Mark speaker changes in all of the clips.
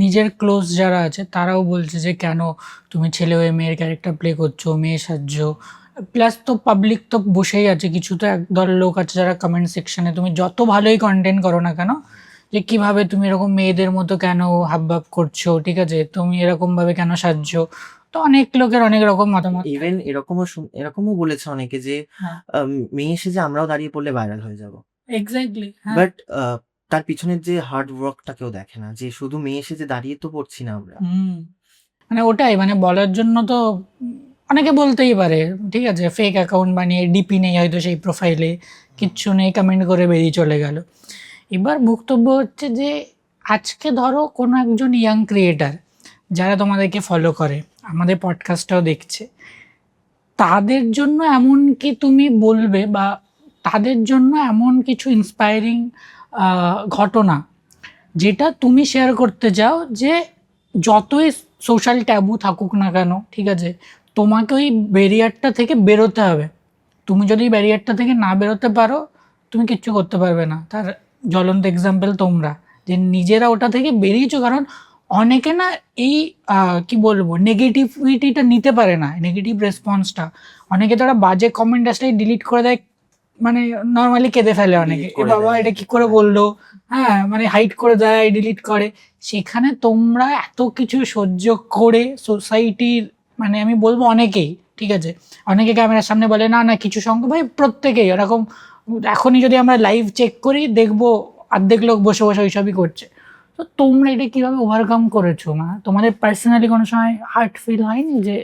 Speaker 1: নিজের ক্লোজ যারা আছে তারাও বলছে যে কেন তুমি ছেলে হয়ে মেয়ের ক্যারেক্টার প্লে করছো, মেয়ে সাজছো। প্লাস তো পাবলিক তো বসেই আছে, কিছু তো একদল লোক আছে যারা কমেন্ট সেকশনে, তুমি যত ভালোই কন্টেন্ট করো না কেন, যে কিভাবে তুমি এরকম মেয়েদের মতো কেন হাবভাব করছো, ঠিক আছে, তুমি এরকম ভাবে কেন সাজছো। তো অনেক লোকের অনেক রকম মতামত।
Speaker 2: ইভেন এরকমও বলেছে অনেকে যে
Speaker 1: হ্যাঁ,
Speaker 2: মেয়ে সেজে আমরাও দাঁড়িয়ে পড়লে ভাইরাল হয়ে যাব।
Speaker 1: এক্স্যাক্টলি, হ্যাঁ।
Speaker 2: বাট তার পিছনের যে হার্ড ওয়ার্কটা কেউ দেখে না, যে শুধু মেয়ে সেজে দাঁড়িয়ে তো পড়ছি না আমরা।
Speaker 1: হুম, মানে ওটাই, মানে বলার জন্য তো অনেকে বলতেই পারে, ঠিক আছে, ফেক অ্যাকাউন্ট বানিয়ে ডিপি নেই হয়তো সেই প্রোফাইলে, কিচ্ছু নেই, কমেন্ট করে বেরিয়ে চলে গেল। এবার বক্তব্য হচ্ছে যে আজকে ধরো কোনো একজন ইয়াং ক্রিয়েটার যারা তোমাদেরকে ফলো করে, আমাদের পডকাস্টটাও দেখছে, তাদের জন্য এমন কি তুমি বলবে, বা তাদের জন্য এমন কিছু ইন্সপায়ারিং ঘটনা যেটা তুমি শেয়ার করতে চাও, যে যতই সোশ্যাল ট্যাবু থাকুক না কেন, ঠিক আছে, তোমাকে ওই ব্যারিয়ারটা থেকে বেরোতে হবে। তুমি যদি ব্যারিয়ারটা থেকে না বেরোতে পারো, তুমি কিচ্ছু করতে পারবে না। তার জ্বলন্ত এক্সাম্পল তোমরা, যে নিজেরা ওটা থেকে বেরিয়েছো। কারণ অনেকে না এই কি বলবো, নেগেটিভিটিটা নিতে পারে না, নেগেটিভ রেসপন্সটা। অনেকে তারা বাজে কমেন্ট আসলে ডিলিট করে দেয়, মানে নর্মালি কেঁদে ফেলে অনেকে,
Speaker 2: Delete
Speaker 1: এ
Speaker 2: করে
Speaker 1: বাবা
Speaker 2: দেয়।
Speaker 1: এটা কি করে বললো, হ্যাঁ, মানে হাইড করে দেয়, ডিলিট করে। সেখানে তোমরা এত কিছু সহ্য করে সোসাইটির, মানে আমি বলবো অনেকেই, ঠিক আছে, অনেকে ক্যামেরার সামনে বলে না না কিছু সংখ্যক, ভাই প্রত্যেকেই এরকম। এখনই যদি আমরা লাইভ চেক করি দেখবো অর্ধেক লোক বসে বসে ওইসবই করছে। তো তোমরা এটা কিভাবে ওভারকাম করেছো? মানে তোমাদের পার্সোনালি কোনো সময় হার্ট ফিল হয়নি যে?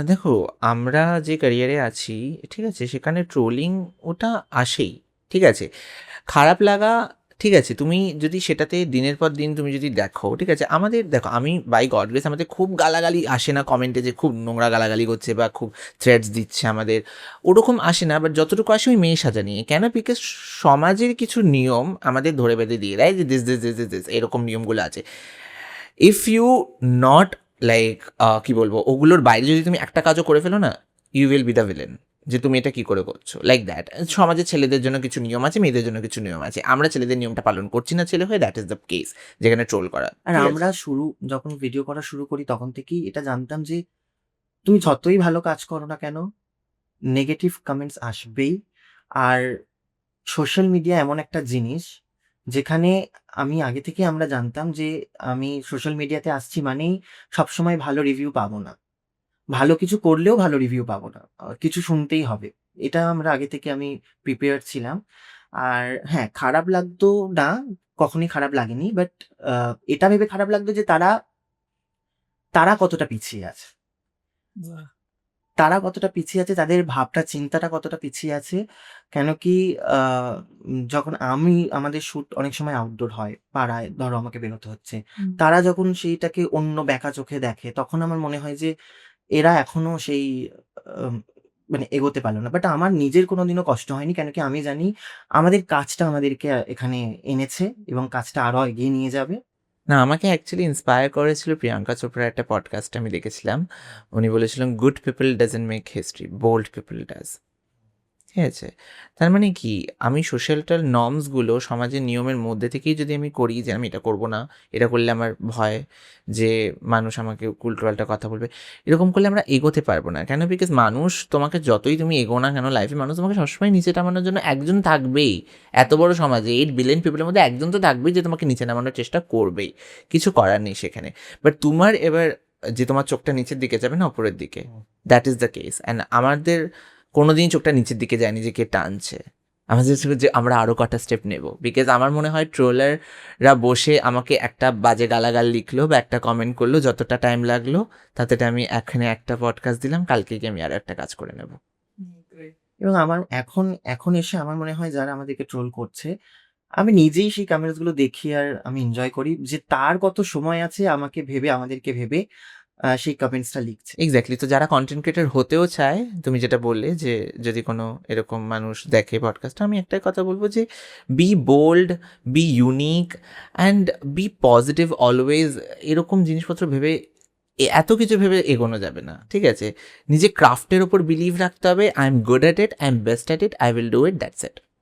Speaker 3: দেখো, আমরা যে ক্যারিয়ারে আছি, ঠিক আছে, সেখানে ট্রোলিং ওটা আসেই, ঠিক আছে। খারাপ লাগা, ঠিক আছে, তুমি যদি সেটাতে দিনের পর দিন তুমি যদি দেখো, ঠিক আছে, আমাদের দেখো, আমি বাই গড গ্রেস আমাদের খুব গালাগালি আসে না কমেন্টে, যে খুব নোংরা গালাগালি করছে বা খুব থ্রেটস দিচ্ছে আমাদের, ওরকম আসে না। বাট যতটুকু আসে ওই মেয়ে সাজা নিয়ে, কেন, বিকজ সমাজের কিছু নিয়ম আমাদের ধরে বেঁধে দিয়ে দেয় যে this this this this this এরকম নিয়মগুলো আছে। ইফ ইউ নট লাইক, কি বলবো, ওগুলোর বাইরে যদি তুমি একটা কাজও করে ফেলো না, you will be the villain, যে তুমি এটা কি করে করছো, লাইক দ্যাট। সমাজে ছেলেদের জন্য কিছু নিয়ম আছে, মেয়েদের জন্য কিছু নিয়ম আছে, আমরা ছেলেদের নিয়মটা পালন করছি না ছেলে হয়ে, দ্যাট ইজ দ্য কেস যেখানে ট্রোল করা।
Speaker 2: আর
Speaker 3: ঠিক আছে?
Speaker 2: আমরা যখন ভিডিও করা শুরু করি তখন থেকেই এটা জানতাম যে তুমি যতই ভালো কাজ করো না কেন, নেগেটিভ কমেন্টস আসবেই। আর সোশ্যাল মিডিয়া এমন একটা জিনিস যেখানে আগে থেকে আমরা জানতাম যে আমি সোশ্যাল মিডিয়াতে আসছি মানেই সবসময় ভালো রিভিউ পাবো না। ভালো কিছু করলেও ভালো রিভিউ পাবো না। কিছু শুনতেই হবে। এটা আগে থেকে আমি প্রিপেয়ার্ড ছিলাম। আর হ্যাঁ, খারাপ লাগতো না, কখনোই খারাপ লাগেনি। বাট এটা ভেবে খারাপ লাগতো যে তারা কতটা পিছিয়ে আছে। তারা কতটা পিছিয়ে আছে, তাদের ভাবনা চিন্তাটা কতটা পিছিয়ে আছে। কেন কি আ যখন আমাদের শুট অনেক সময় আউটডোর হয়। পাড়ায় ধরো আমাকে বেরোতে হচ্ছে। তারা যখন সেইটাকে অন্য ব্যাকা চোখে দেখে, তখন আমার মনে হয় যে এরা এখনো সেই আম মানে এগোতে পারল না। বাট আমার নিজের কোনোদিনও কষ্ট হয়নি। কেন কি আমি জানি আমাদের কাজটা আমাদেরকে এখানে এনেছে এবং কাজটা আরো এগিয়ে নিয়ে যাবে।
Speaker 3: না, আমাকে অ্যাকচুয়ালি ইন্সপায়ার করেছিল প্রিয়াঙ্কা চোপড়ার একটা পডকাস্ট আমি দেখেছিলাম। উনি বলেছিলেন, good people doesn't make history, bold people does. ঠিক আছে? তার মানে কি, আমি সোশ্যালটাল নর্মসগুলো, সমাজের নিয়মের মধ্যে থেকেই যদি আমি করি যে আমি এটা করব না, এটা করলে আমার ভয় যে মানুষ আমাকে উল্টোপাল্টা কথা বলবে, এরকম করলে আমরা এগোতে পারবো না। কেন? বিকজ মানুষ তোমাকে যতই তুমি এগো না কেন লাইফে, মানুষ তোমাকে সবসময় নিচে নামানোর জন্য একজন থাকবেই। এত বড় সমাজে 8 বিলিয়ন পিপলের মধ্যে একজন তো থাকবেই যে তোমাকে নিচে নামানোর চেষ্টা করবেই। কিছু করার নেই সেখানে। বাট তোমার এবার যে তোমার চোখটা নিচের দিকে যাবে না উপরের দিকে, that is the case. And আমাদের কোনোদিনই চোখটা নিচের দিকে যায়নি যে কে টানছে। আমাদের ছিল যে আমরা আরও কটা স্টেপ নেব। বিকজ আমার মনে হয় ট্রোলাররা বসে আমাকে একটা বাজে গালাগাল লিখলো বা একটা কমেন্ট করলো, যতটা টাইম লাগলো তাতে আমি এখানে একটা পডকাস্ট দিলাম, কালকে গিয়ে আমি আরও একটা কাজ করে নেব।
Speaker 2: এবং আমার এখন এসে আমার মনে হয় যারা আমাদেরকে ট্রোল করছে, আমি নিজেই সেই কমেন্টস গুলো দেখি আর আমি এনজয় করি যে তার কত সময় আছে আমাদেরকে ভেবে সেই কমেন্টসটা লিখছে।
Speaker 3: এক্স্যাক্টলি। তো যারা কন্টেন্ট ক্রিয়েটর হতেও চায়, তুমি যেটা বললে যে যদি কোনো এরকম মানুষ দেখে পডকাস্টটা, আমি একটাই কথা বলবো যে be bold, be unique and be positive always. এরকম জিনিসপত্র ভেবে এত কিছু ভেবে এগোনো যাবে না, ঠিক আছে? নিজে ক্রাফটের ওপর বিলিভ রাখতে হবে। I am good at it, I am best at it, I will do it, that's it.